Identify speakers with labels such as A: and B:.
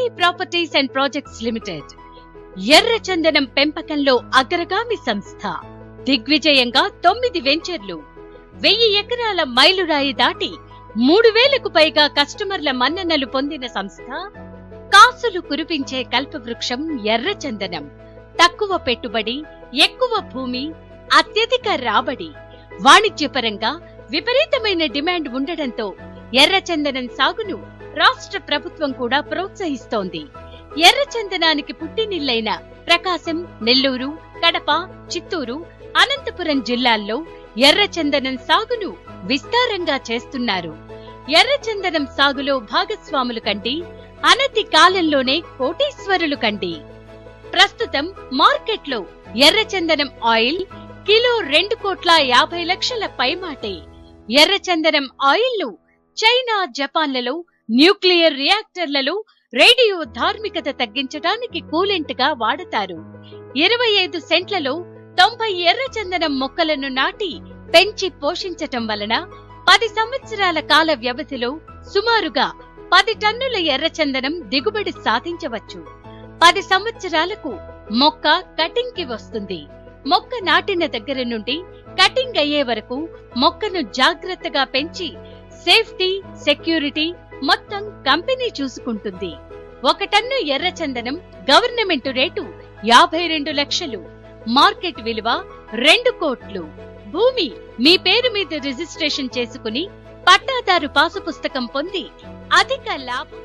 A: Sai properties and projects limited ఎర్రచందనం పెంపకంలో అగ్రగామి సంస్థ. దిగ్విజయంగా 9 వెంచర్లు, 1000 ఎకరాల మైలురాయి దాటి 3000కు పైగా కస్టమర్ల మన్ననలు పొందిన సంస్థ. కాసులు కురిపించే కల్పవృక్షం ఎర్రచందనం. తక్కువ పెట్టుబడి, ఎక్కువ భూమి, అత్యధిక రాబడి. వాణిజ్యపరంగా విపరీతమైన డిమాండ్ ఉండడంతో ఎర్రచందనం సాగును రాష్ట్ర ప్రభుత్వం కూడా ప్రోత్సహిస్తోంది. ఎర్రచందనానికి పుట్టినిల్లైన ప్రకాశం, నెల్లూరు, కడప, చిత్తూరు, అనంతపురం జిల్లాల్లో ఎర్రచందనం సాగును విస్తారంగా చేస్తున్నారు. ఎర్రచందనం సాగులో భాగస్వాములు కండి, అనతి కాలంలోనే కోటీశ్వరులు కండి. ప్రస్తుతం మార్కెట్లో ఎర్రచందనం ఆయిల్ కిలో 2,50,00,000 పైమాటే. ఎర్రచందనం ఆయిల్ ను చైనా, జపాన్లలో న్యూక్లియర్ రియాక్టర్లలో రేడియో ధార్మికత తగ్గించడానికి కూలెంట్ గా వాడతారు. 25 సెంట్లలో 90 ఎర్రచందనం మొక్కలను నాటి పెంచి పోషించటం వలన 10 సంవత్సరాల కాల వ్యవధిలో సుమారుగా 10 టన్నుల ఎర్రచందనం దిగుబడి సాధించవచ్చు. 10 సంవత్సరాలకు మొక్క కటింగ్ కి వస్తుంది. మొక్క నాటిన దగ్గర నుండి కటింగ్ అయ్యే వరకు మొక్కను జాగ్రత్తగా పెంచి సేఫ్టీ, సెక్యూరిటీ మొత్తం కంపెనీ చూసుకుంటుంది. 1 టన్ను ఎర్రచందనం గవర్నమెంట్ రేటు 52 లక్షలు, మార్కెట్ విలువ 2 కోట్లు. భూమి మీ పేరు మీద రిజిస్ట్రేషన్ చేసుకుని పట్టాదారు పాసు పుస్తకం పొంది అధిక లాభం